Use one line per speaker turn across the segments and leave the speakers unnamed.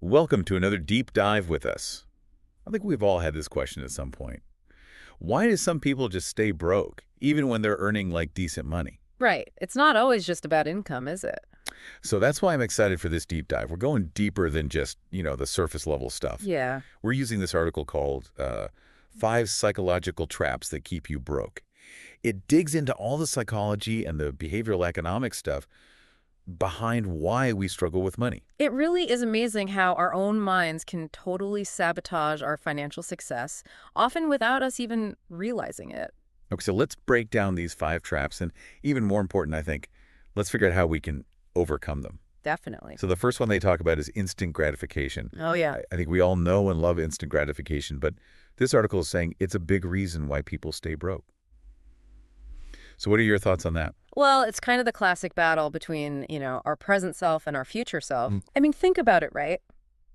Welcome to another deep dive with us. I think we've all had this question at some point. Why do some people just stay broke, even when they're earning like decent money?
Right. It's not always just about income, is it?
So that's why I'm excited for this deep dive. We're going deeper than just, the surface level stuff.
Yeah.
We're using this article called Five Psychological Traps That Keep You Broke. It digs into all the psychology and the behavioral economic stuff behind why we struggle with money.
It really is amazing how our own minds can totally sabotage our financial success, often without us even realizing it.
Okay, so let's break down these five traps, and even more important, I think, let's figure out how we can overcome them.
Definitely.
So the first one they talk about is instant gratification.
Oh, yeah.
I think we all know and love instant gratification, but this article is saying it's a big reason why people stay broke. So what are your thoughts on that?
Well, it's kind of the classic battle between, our present self and our future self.
Mm.
I mean, think about it, right?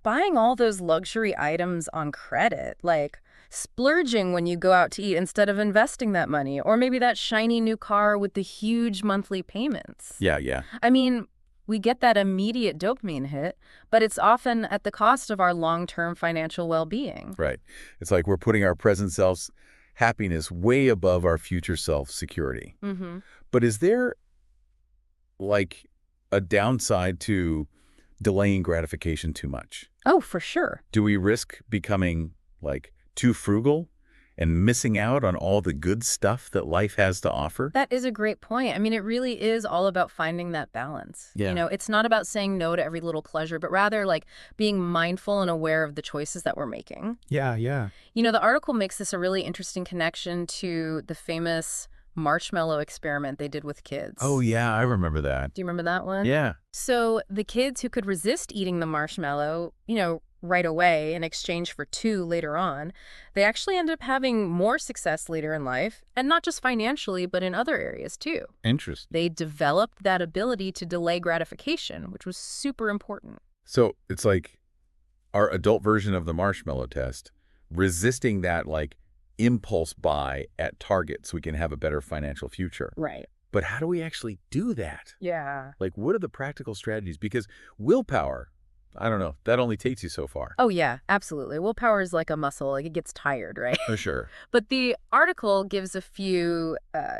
Buying all those luxury items on credit, like splurging when you go out to eat instead of investing that money, or maybe that shiny new car with the huge monthly payments.
Yeah.
I mean, we get that immediate dopamine hit, but it's often at the cost of our long-term financial well-being.
Right. It's like we're putting our present self's happiness way above our future self's security.
Mm-hmm.
But is there, like, a downside to delaying gratification too much?
Oh, for sure.
Do we risk becoming, like, too frugal and missing out on all the good stuff that life has to offer?
That is a great point. I mean, it really is all about finding that balance.
Yeah.
It's not about saying no to every little pleasure, but rather like being mindful and aware of the choices that we're making.
Yeah.
The article makes this a really interesting connection to the famous marshmallow experiment they did with kids.
Oh, yeah, I remember that.
Do you remember that one?
Yeah.
So the kids who could resist eating the marshmallow, right away in exchange for two later on, they actually ended up having more success later in life, and not just financially, but in other areas too.
Interesting.
They developed that ability to delay gratification, which was super important.
So it's like our adult version of the marshmallow test, resisting that, like, impulse buy at Target so we can have a better financial future.
Right.
But how do we actually do that?
Yeah.
Like, what are the practical strategies? Because willpower, I don't know, that only takes you so far.
Oh, yeah, absolutely. Willpower is like a muscle. Like, it gets tired, right?
For sure.
But the article gives a few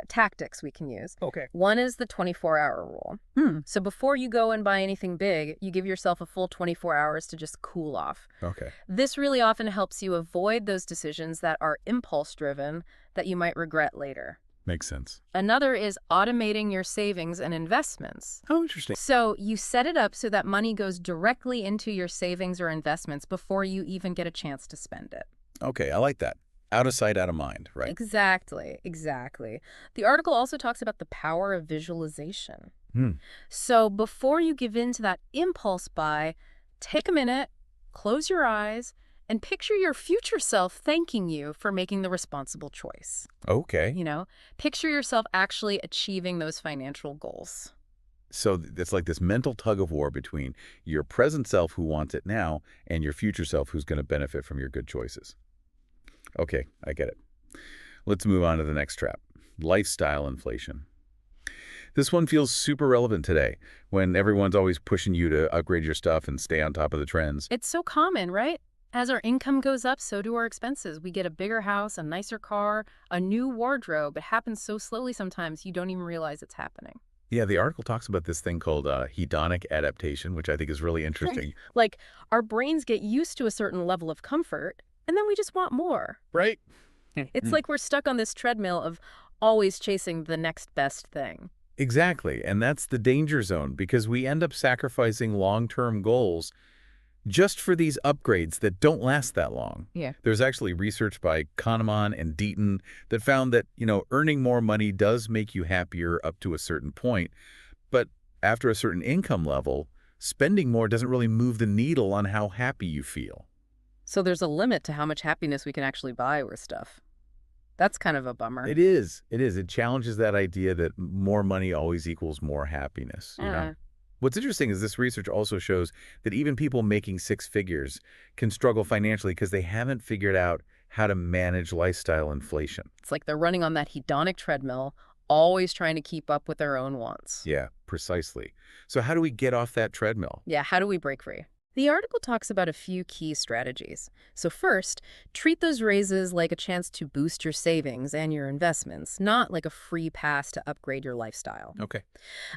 tactics we can use.
Okay.
One is the 24-hour rule. So before you go and buy anything big, you give yourself a full 24 hours to just cool off.
Okay.
This really often helps you avoid those decisions that are impulse-driven that you might regret later.
Makes sense.
Another is automating your savings and investments.
Oh, interesting.
So you set it up so that money goes directly into your savings or investments before you even get a chance to spend it.
Okay, I like that. Out of sight, out of mind, right?
Exactly. The article also talks about the power of visualization.
Hmm.
So before you give in to that impulse buy, take a minute, close your eyes, and picture your future self thanking you for making the responsible choice.
Okay.
Picture yourself actually achieving those financial goals.
So it's like this mental tug of war between your present self who wants it now and your future self who's going to benefit from your good choices. Okay, I get it. Let's move on to the next trap. Lifestyle inflation. This one feels super relevant today when everyone's always pushing you to upgrade your stuff and stay on top of the trends.
It's so common, right? As our income goes up, so do our expenses. We get a bigger house, a nicer car, a new wardrobe. It happens so slowly sometimes you don't even realize it's happening.
Yeah, the article talks about this thing called hedonic adaptation, which I think is really interesting.
Like, our brains get used to a certain level of comfort, and then we just want more.
Right?
It's like we're stuck on this treadmill of always chasing the next best thing.
Exactly, and that's the danger zone because we end up sacrificing long-term goals just for these upgrades that don't last that long.
Yeah.
There's actually research by Kahneman and Deaton that found that, earning more money does make you happier up to a certain point, but after a certain income level, spending more doesn't really move the needle on how happy you feel.
So there's a limit to how much happiness we can actually buy with stuff. That's kind of a bummer.
It is. It challenges that idea that more money always equals more happiness, What's interesting is this research also shows that even people making six figures can struggle financially because they haven't figured out how to manage lifestyle inflation.
It's like they're running on that hedonic treadmill, always trying to keep up with their own wants.
Yeah, precisely. So how do we get off that treadmill?
Yeah, how do we break free? The article talks about a few key strategies. So first, treat those raises like a chance to boost your savings and your investments, not like a free pass to upgrade your lifestyle.
Okay.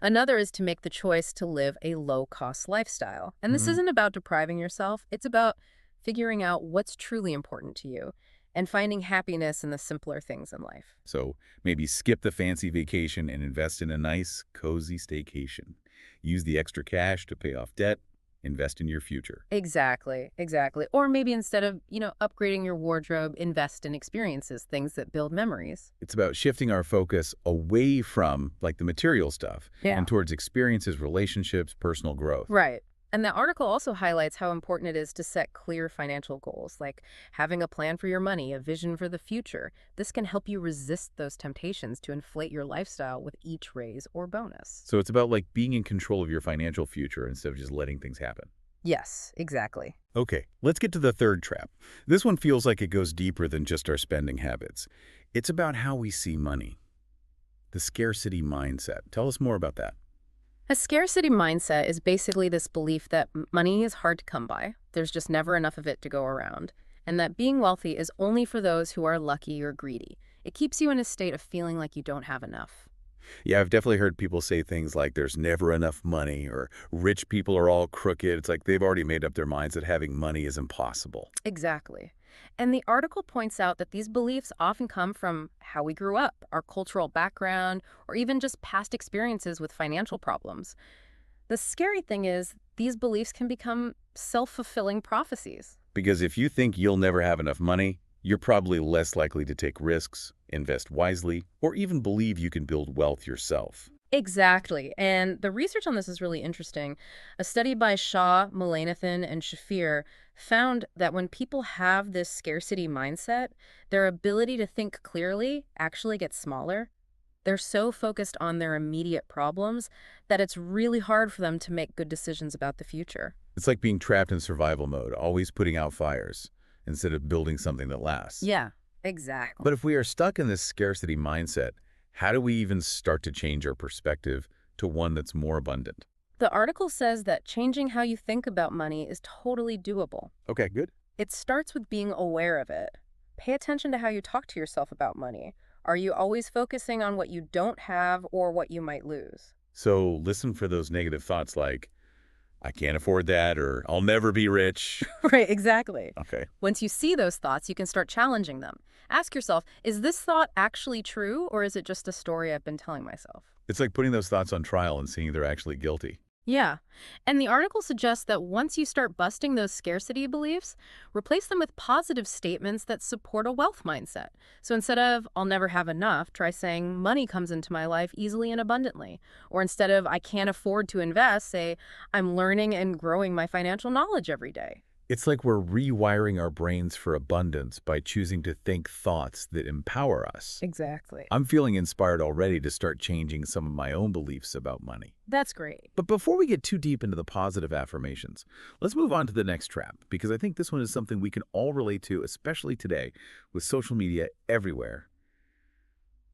Another is to make the choice to live a low-cost lifestyle. And this
Hmm.
isn't about depriving yourself, it's about figuring out what's truly important to you and finding happiness in the simpler things in life.
So maybe skip the fancy vacation and invest in a nice, cozy staycation. Use the extra cash to pay off debt, invest in your future.
Exactly, exactly. Or maybe instead of, upgrading your wardrobe, invest in experiences, things that build memories.
It's about shifting our focus away from, like, the material stuff
Yeah.
and towards experiences, relationships, personal growth.
Right. And the article also highlights how important it is to set clear financial goals, like having a plan for your money, a vision for the future. This can help you resist those temptations to inflate your lifestyle with each raise or bonus.
So it's about, like, being in control of your financial future instead of just letting things happen.
Yes, exactly.
Okay, let's get to the third trap. This one feels like it goes deeper than just our spending habits. It's about how we see money, the scarcity mindset. Tell us more about that.
A scarcity mindset is basically this belief that money is hard to come by, there's just never enough of it to go around, and that being wealthy is only for those who are lucky or greedy. It keeps you in a state of feeling like you don't have enough.
Yeah, I've definitely heard people say things like there's never enough money or rich people are all crooked. It's like they've already made up their minds that having money is impossible.
Exactly. And the article points out that these beliefs often come from how we grew up, our cultural background, or even just past experiences with financial problems. The scary thing is, these beliefs can become self-fulfilling prophecies.
Because if you think you'll never have enough money, you're probably less likely to take risks, invest wisely, or even believe you can build wealth yourself.
Exactly. And the research on this is really interesting. A study by Shaw, Mullainathan, and Shafir found that when people have this scarcity mindset, their ability to think clearly actually gets smaller. They're so focused on their immediate problems that it's really hard for them to make good decisions about the future.
It's like being trapped in survival mode, always putting out fires instead of building something that lasts.
Yeah, exactly.
But if we are stuck in this scarcity mindset, how do we even start to change our perspective to one that's more abundant?
The article says that changing how you think about money is totally doable.
Okay, good.
It starts with being aware of it. Pay attention to how you talk to yourself about money. Are you always focusing on what you don't have or what you might lose?
So listen for those negative thoughts like, I can't afford that, or I'll never be rich.
Right, exactly.
Okay.
Once you see those thoughts, you can start challenging them. Ask yourself, is this thought actually true or is it just a story I've been telling myself?
It's like putting those thoughts on trial and seeing they're actually guilty.
Yeah. And the article suggests that once you start busting those scarcity beliefs, replace them with positive statements that support a wealth mindset. So instead of, I'll never have enough, try saying, money comes into my life easily and abundantly. Or instead of, I can't afford to invest, say, I'm learning and growing my financial knowledge every day.
It's like we're rewiring our brains for abundance by choosing to think thoughts that empower us.
Exactly.
I'm feeling inspired already to start changing some of my own beliefs about money.
That's great.
But before we get too deep into the positive affirmations, let's move on to the next trap, because I think this one is something we can all relate to, especially today with social media everywhere.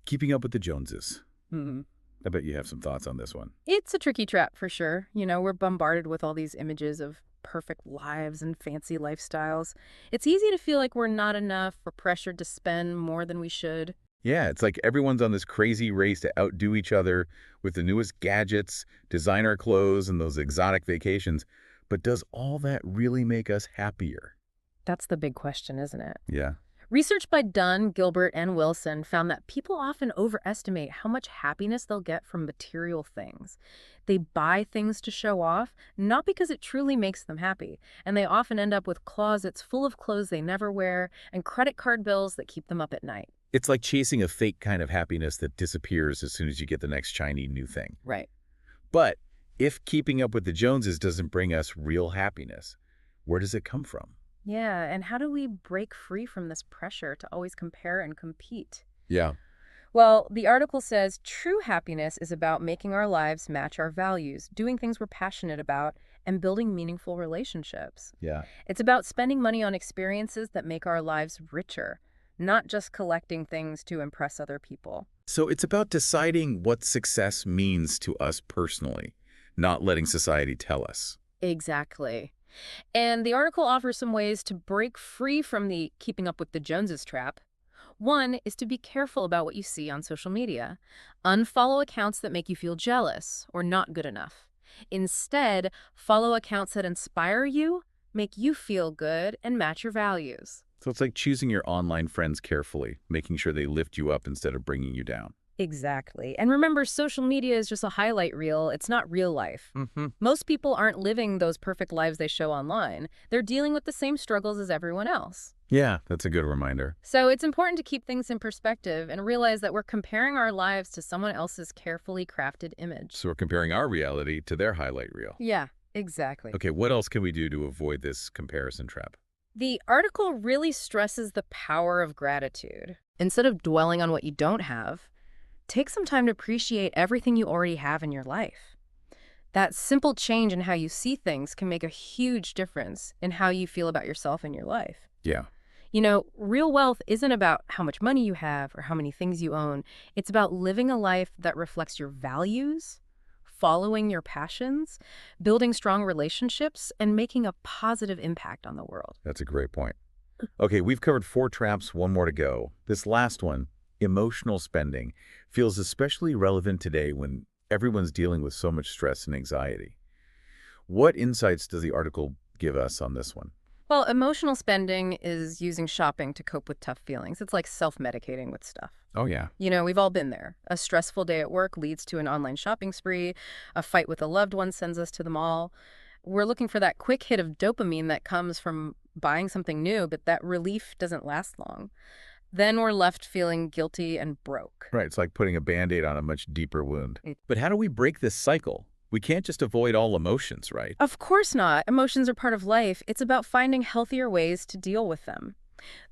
Keeping up with the Joneses.
Hmm.
I bet you have some thoughts on this one.
It's a tricky trap for sure. We're bombarded with all these images of perfect lives and fancy lifestyles. It's easy to feel like we're not enough or pressured to spend more than we should.
Yeah, it's like everyone's on this crazy race to outdo each other with the newest gadgets, designer clothes, and those exotic vacations. But does all that really make us happier?
That's the big question, isn't it?
Yeah.
Research by Dunn, Gilbert, and Wilson found that people often overestimate how much happiness they'll get from material things. They buy things to show off, not because it truly makes them happy, and they often end up with closets full of clothes they never wear and credit card bills that keep them up at night.
It's like chasing a fake kind of happiness that disappears as soon as you get the next shiny new thing.
Right.
But if keeping up with the Joneses doesn't bring us real happiness, where does it come from?
Yeah, and how do we break free from this pressure to always compare and compete?
Yeah.
Well, the article says true happiness is about making our lives match our values, doing things we're passionate about, and building meaningful relationships.
Yeah.
It's about spending money on experiences that make our lives richer, not just collecting things to impress other people.
So it's about deciding what success means to us personally, not letting society tell us.
Exactly. And the article offers some ways to break free from the keeping up with the Joneses trap. One is to be careful about what you see on social media. Unfollow accounts that make you feel jealous or not good enough. Instead, follow accounts that inspire you, make you feel good, and match your values.
So it's like choosing your online friends carefully, making sure they lift you up instead of bringing you down.
Exactly. And remember, social media is just a highlight reel. It's not real life. Most people aren't living those perfect lives they show online. They're dealing with the same struggles as everyone else.
Yeah, that's a good reminder.
So it's important to keep things in perspective and realize that we're comparing our lives to someone else's carefully crafted image.
So we're comparing our reality to their highlight reel.
Yeah, exactly.
Okay, what else can we do to avoid this comparison trap?
The article really stresses the power of gratitude. Instead of dwelling on what you don't have, take some time to appreciate everything you already have in your life. That simple change in how you see things can make a huge difference in how you feel about yourself and your life.
Yeah.
You know, real wealth isn't about how much money you have or how many things you own. It's about living a life that reflects your values, following your passions, building strong relationships, and making a positive impact on the world.
That's a great point. Okay, we've covered 4 traps, one more to go. This last one, emotional spending, feels especially relevant today when everyone's dealing with so much stress and anxiety. What insights does the article give us on this one?
Well, emotional spending is using shopping to cope with tough feelings. It's like self-medicating with stuff.
Oh, yeah.
You know, we've all been there. A stressful day at work leads to an online shopping spree. A fight with a loved one sends us to the mall. We're looking for that quick hit of dopamine that comes from buying something new, but that relief doesn't last long. Then we're left feeling guilty and broke.
Right, it's like putting a Band-Aid on a much deeper wound. But how do we break this cycle? We can't just avoid all emotions, right?
Of course not. Emotions are part of life. It's about finding healthier ways to deal with them.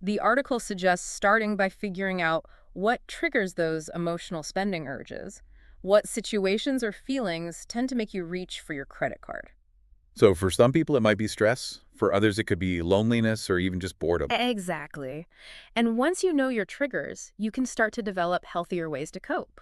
The article suggests starting by figuring out what triggers those emotional spending urges. What situations or feelings tend to make you reach for your credit card?
So for some people, it might be stress. For others, it could be loneliness or even just boredom.
Exactly. And once you know your triggers, you can start to develop healthier ways to cope.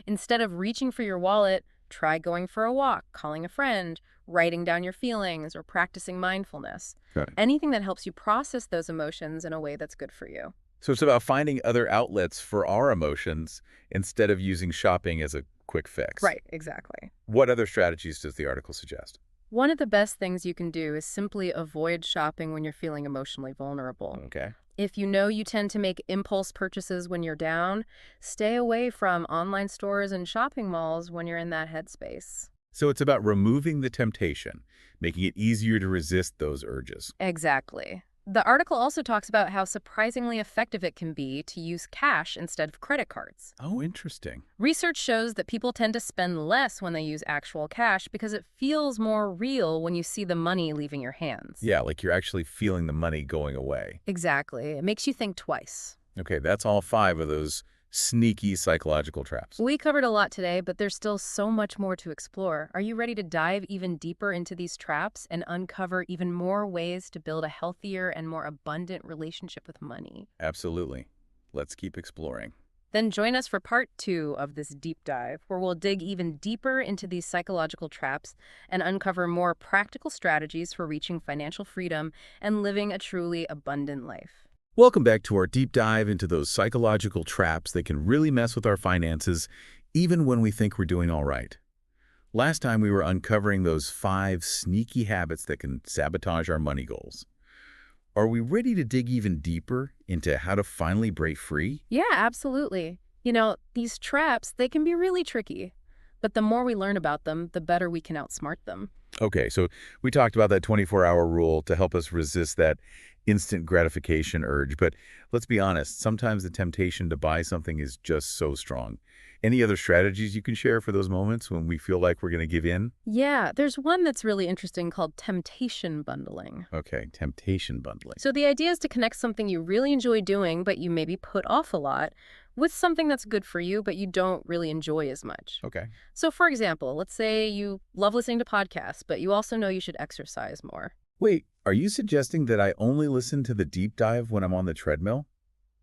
Instead of reaching for your wallet, try going for a walk, calling a friend, writing down your feelings, or practicing mindfulness.
Okay.
Anything that helps you process those emotions in a way that's good for you.
So it's about finding other outlets for our emotions instead of using shopping as a quick fix.
Right, exactly.
What other strategies does the article suggest?
One of the best things you can do is simply avoid shopping when you're feeling emotionally vulnerable.
Okay.
If you know you tend to make impulse purchases when you're down, stay away from online stores and shopping malls when you're in that headspace.
So it's about removing the temptation, making it easier to resist those urges.
Exactly. The article also talks about how surprisingly effective it can be to use cash instead of credit cards.
Oh, interesting.
Research shows that people tend to spend less when they use actual cash because it feels more real when you see the money leaving your hands.
Yeah, like you're actually feeling the money going away.
Exactly. It makes you think twice.
Okay, that's all 5 of those sneaky psychological traps.
We covered a lot today, but there's still so much more to explore. Are you ready to dive even deeper into these traps and uncover even more ways to build a healthier and more abundant relationship with money?
Absolutely. Let's keep exploring.
Then join us for part 2 of this deep dive, where we'll dig even deeper into these psychological traps and uncover more practical strategies for reaching financial freedom and living a truly abundant life.
Welcome back to our deep dive into those psychological traps that can really mess with our finances, even when we think we're doing all right. Last time we were uncovering those 5 sneaky habits that can sabotage our money goals. Are we ready to dig even deeper into how to finally break free?
Yeah, absolutely. You know, these traps, they can be really tricky, but the more we learn about them, the better we can outsmart them.
Okay, so we talked about that 24-hour rule to help us resist that instant gratification urge, but let's be honest, sometimes the temptation to buy something is just so strong. Any other strategies you can share for those moments when we feel like we're going to give in?
Yeah, there's one that's really interesting called temptation bundling.
Okay, temptation bundling.
So the idea is to connect something you really enjoy doing, but you maybe put off a lot, with something that's good for you, but you don't really enjoy as much.
Okay.
So for example, let's say you love listening to podcasts, but you also know you should exercise more.
Wait, are you suggesting that I only listen to the deep dive when I'm on the treadmill?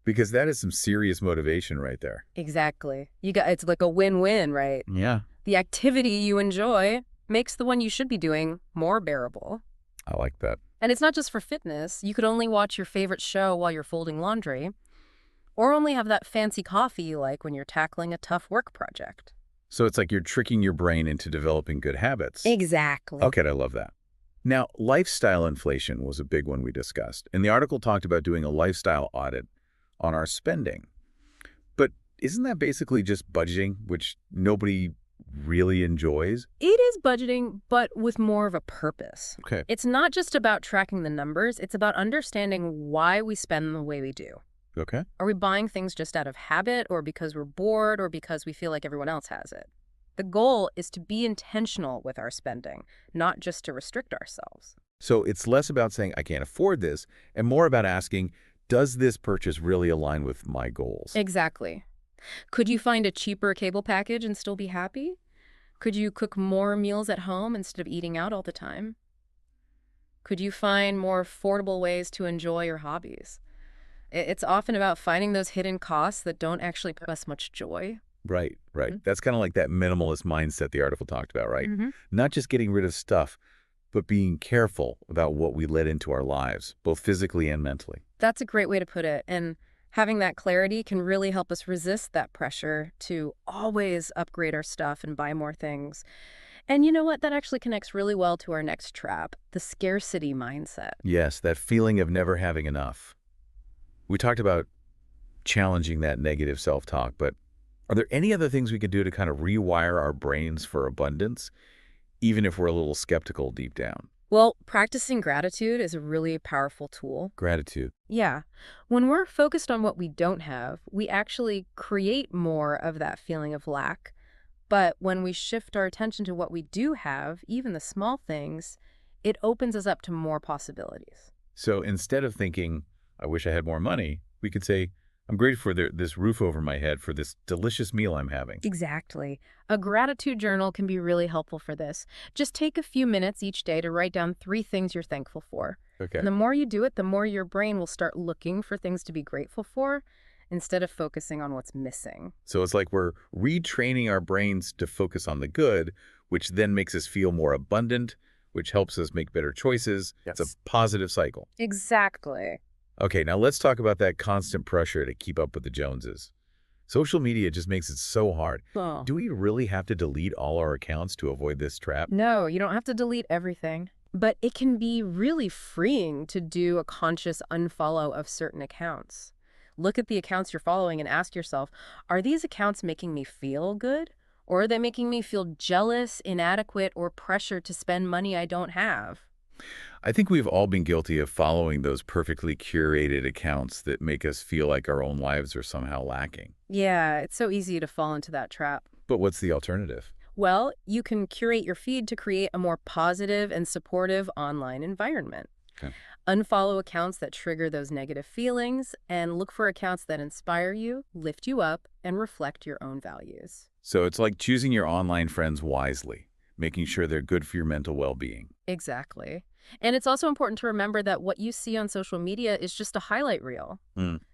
Because that is some serious motivation right there.
Exactly. It's like a win-win, right?
Yeah.
The activity you enjoy makes the one you should be doing more bearable.
I like that.
And it's not just for fitness. You could only watch your favorite show while you're folding laundry, or only have that fancy coffee you like when you're tackling a tough work project.
So it's like you're tricking your brain into developing good habits.
Exactly.
Okay, I love that. Now, lifestyle inflation was a big one we discussed, and the article talked about doing a lifestyle audit on our spending. But isn't that basically just budgeting, which nobody really enjoys?
It is budgeting, but with more of a purpose.
Okay.
It's not just about tracking the numbers. It's about understanding why we spend the way we do.
Okay.
Are we buying things just out of habit, or because we're bored, or because we feel like everyone else has it? The goal is to be intentional with our spending, not just to restrict ourselves.
So it's less about saying, I can't afford this, and more about asking, does this purchase really align with my goals?
Exactly. Could you find a cheaper cable package and still be happy? Could you cook more meals at home instead of eating out all the time? Could you find more affordable ways to enjoy your hobbies? It's often about finding those hidden costs that don't actually bring us much joy.
Right, right.
Mhm.
That's kind of like that minimalist mindset the article talked about, right?
Mm-hmm.
Not just getting rid of stuff, but being careful about what we let into our lives, both physically and mentally.
That's a great way to put it. And having that clarity can really help us resist that pressure to always upgrade our stuff and buy more things. And you know what? That actually connects really well to our next trap, the scarcity mindset.
Yes, that feeling of never having enough. We talked about challenging that negative self-talk, but are there any other things we could do to kind of rewire our brains for abundance, even if we're a little skeptical deep down?
Well, practicing gratitude is a really powerful tool.
Gratitude.
Yeah. When we're focused on what we don't have, we actually create more of that feeling of lack. But when we shift our attention to what we do have, even the small things, it opens us up to more possibilities.
So instead of thinking, I wish I had more money, we could say, I'm grateful for this roof over my head, for this delicious meal I'm having.
Exactly. A gratitude journal can be really helpful for this. Just take a few minutes each day to write down 3 things you're thankful for.
Okay.
And the more you do it, the more your brain will start looking for things to be grateful for instead of focusing on what's missing.
So it's like we're retraining our brains to focus on the good, which then makes us feel more abundant, which helps us make better choices. It's a positive cycle.
Exactly.
Okay, now let's talk about that constant pressure to keep up with the Joneses. Social media just makes it so hard.
Oh.
Do we really have to delete all our accounts to avoid this trap?
No, you don't have to delete everything. But it can be really freeing to do a conscious unfollow of certain accounts. Look at the accounts you're following and ask yourself, are these accounts making me feel good? Or are they making me feel jealous, inadequate, or pressured to spend money I don't have?
I think we've all been guilty of following those perfectly curated accounts that make us feel like our own lives are somehow lacking.
Yeah, it's so easy to fall into that trap.
But what's the alternative?
Well, you can curate your feed to create a more positive and supportive online environment.
Okay.
Unfollow accounts that trigger those negative feelings and look for accounts that inspire you, lift you up, and reflect your own values.
So it's like choosing your online friends wisely, making sure they're good for your mental well-being.
Exactly. And it's also important to remember that what you see on social media is just a highlight reel.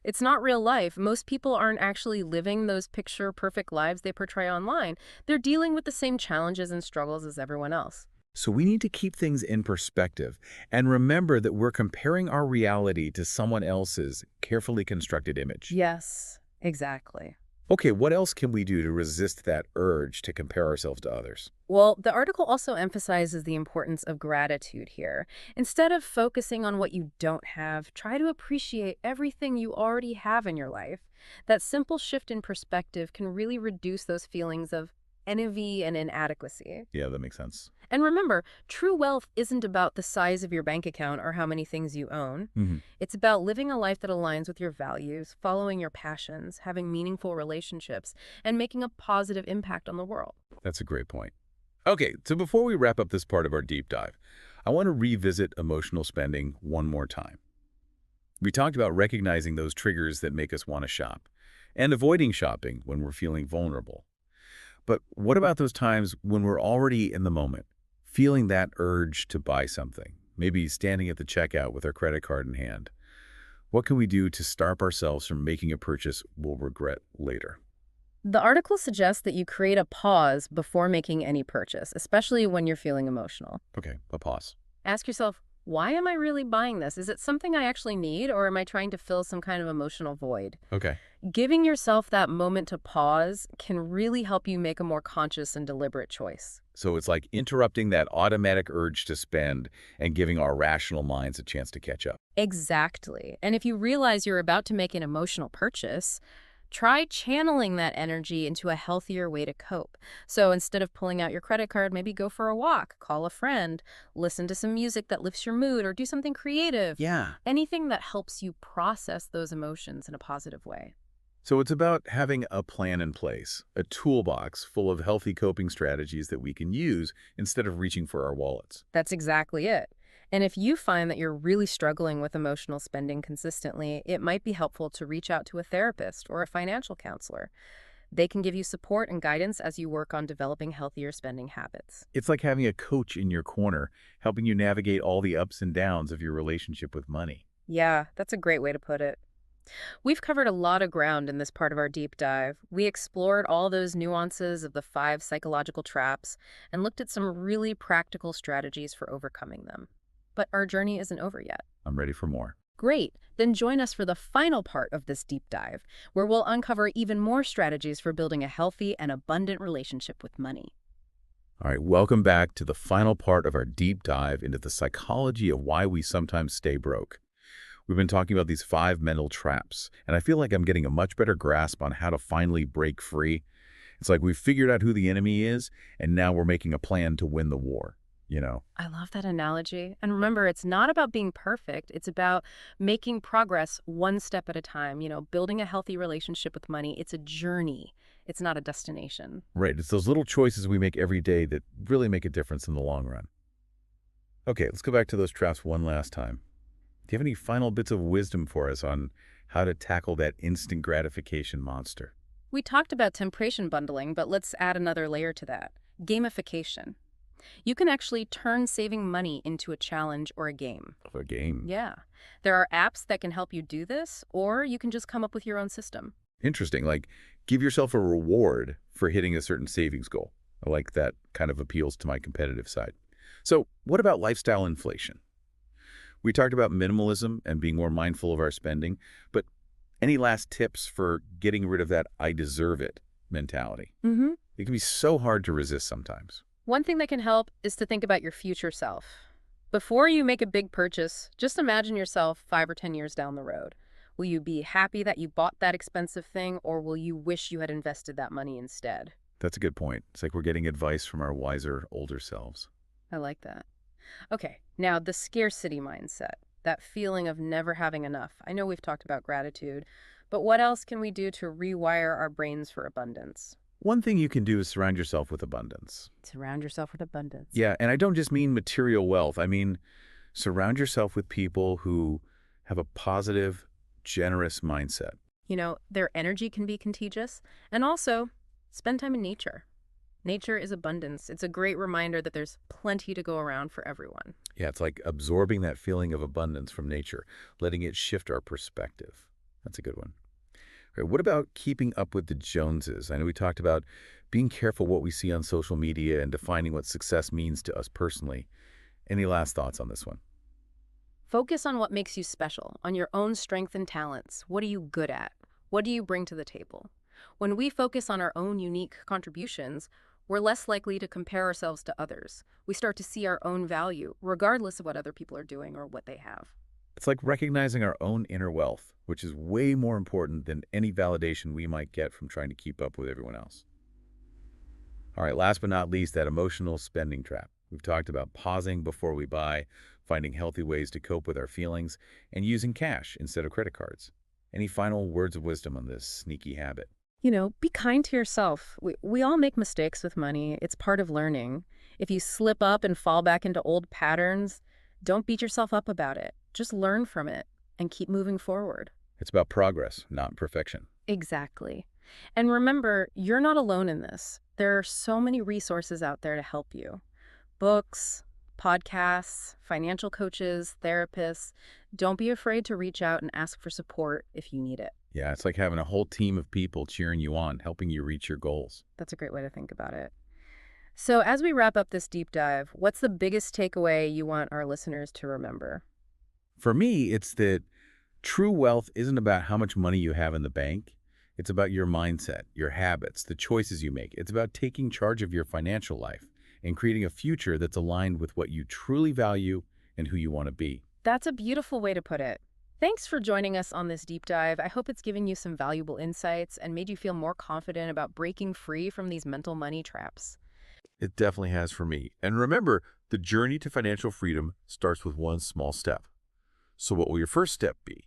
It's not real life. Most people aren't actually living those picture-perfect lives they portray online. They're dealing with the same challenges and struggles as everyone else.
So we need to keep things in perspective and remember that we're comparing our reality to someone else's carefully constructed image.
Yes, exactly.
Okay, what else can we do to resist that urge to compare ourselves to others?
Well, the article also emphasizes the importance of gratitude here. Instead of focusing on what you don't have, try to appreciate everything you already have in your life. That simple shift in perspective can really reduce those feelings of envy and inadequacy.
Yeah, that makes sense.
And remember, true wealth isn't about the size of your bank account or how many things you own. It's about living a life that aligns with your values, following your passions, having meaningful relationships, and making a positive impact on the world.
That's a great point. Okay, so before we wrap up this part of our deep dive, I want to revisit emotional spending one more time. We talked about recognizing those triggers that make us want to shop and avoiding shopping when we're feeling vulnerable. But what about those times when we're already in the moment, feeling that urge to buy something, maybe standing at the checkout with our credit card in hand? What can we do to stop ourselves from making a purchase we'll regret later?
The article suggests that you create a pause before making any purchase, especially when you're feeling emotional.
Okay, a pause.
Ask yourself, Why am I really buying this? Is it something I actually need, or am I trying to fill some kind of emotional void?
Okay.
Giving yourself that moment to pause can really help you make a more conscious and deliberate choice.
So it's like interrupting that automatic urge to spend and giving our rational minds a chance to catch up.
Exactly. And if you realize you're about to make an emotional purchase, try channeling that energy into a healthier way to cope. So instead of pulling out your credit card, maybe go for a walk, call a friend, listen to some music that lifts your mood, or do something creative.
Yeah.
Anything that helps you process those emotions in a positive way.
So it's about having a plan in place, a toolbox full of healthy coping strategies that we can use instead of reaching for our wallets.
That's exactly it. And if you find that you're really struggling with emotional spending consistently, it might be helpful to reach out to a therapist or a financial counselor. They can give you support and guidance as you work on developing healthier spending habits.
It's like having a coach in your corner, helping you navigate all the ups and downs of your relationship with money.
Yeah, that's a great way to put it. We've covered a lot of ground in this part of our deep dive. We explored all those nuances of the 5 psychological traps and looked at some really practical strategies for overcoming them. But our journey isn't over yet.
I'm ready for more.
Great. Then join us for the final part of this deep dive, where we'll uncover even more strategies for building a healthy and abundant relationship with money.
All right, welcome back to the final part of our deep dive into the psychology of why we sometimes stay broke. We've been talking about these 5 mental traps, and I feel like I'm getting a much better grasp on how to finally break free. It's like we've figured out who the enemy is, and now we're making a plan to win the war, you know?
I love that analogy. And remember, it's not about being perfect. It's about making progress one step at a time. Building a healthy relationship with money. It's a journey. It's not a destination.
Right, it's those little choices we make every day that really make a difference in the long run. Okay, let's go back to those traps one last time. Do you have any final bits of wisdom for us on how to tackle that instant gratification monster?
We talked about temptation bundling, but let's add another layer to that. Gamification. You can actually turn saving money into a challenge or a game.
Of a game.
Yeah. There are apps that can help you do this, or you can just come up with your own system.
Interesting, like give yourself a reward for hitting a certain savings goal. I like that kind of appeals to my competitive side. So what about lifestyle inflation? We talked about minimalism and being more mindful of our spending, but any last tips for getting rid of that I deserve it mentality? It can be so hard to resist sometimes.
One thing that can help is to think about your future self. Before you make a big purchase, just imagine yourself 5 or 10 years down the road. Will you be happy that you bought that expensive thing, or will you wish you had invested that money instead?
That's a good point. It's like we're getting advice from our wiser, older selves.
I like that. Okay, now the scarcity mindset, that feeling of never having enough. I know we've talked about gratitude, but what else can we do to rewire our brains for abundance?
One thing you can do is surround yourself with abundance.
Surround yourself with abundance.
Yeah, and I don't just mean material wealth. I mean, surround yourself with people who have a positive, generous mindset.
Their energy can be contagious, and also spend time in nature. Nature is abundance. It's a great reminder that there's plenty to go around for everyone.
Yeah, it's like absorbing that feeling of abundance from nature, letting it shift our perspective. That's a good one. All right, what about keeping up with the Joneses? I know we talked about being careful what we see on social media and defining what success means to us personally. Any last thoughts on this one?
Focus on what makes you special, on your own strengths and talents. What are you good at? What do you bring to the table? When we focus on our own unique contributions, we're less likely to compare ourselves to others. We start to see our own value, regardless of what other people are doing or what they have.
It's like recognizing our own inner wealth, which is way more important than any validation we might get from trying to keep up with everyone else. All right, last but not least, that emotional spending trap. We've talked about pausing before we buy, finding healthy ways to cope with our feelings, and using cash instead of credit cards. Any final words of wisdom on this sneaky habit?
Be kind to yourself. We all make mistakes with money. It's part of learning. If you slip up and fall back into old patterns, don't beat yourself up about it. Just learn from it and keep moving forward.
It's about progress, not perfection.
Exactly. And remember, you're not alone in this. There are so many resources out there to help you. Books, podcasts, financial coaches, therapists. Don't be afraid to reach out and ask for support if you need it.
Yeah, it's like having a whole team of people cheering you on, helping you reach your goals.
That's a great way to think about it. So, as we wrap up this deep dive, what's the biggest takeaway you want our listeners to remember?
For me, it's that true wealth isn't about how much money you have in the bank. It's about your mindset, your habits, the choices you make. It's about taking charge of your financial life and creating a future that's aligned with what you truly value and who you want to be.
That's a beautiful way to put it. Thanks for joining us on this deep dive. I hope it's given you some valuable insights and made you feel more confident about breaking free from these mental money traps.
It definitely has for me. And remember, the journey to financial freedom starts with one small step. So what will your first step be?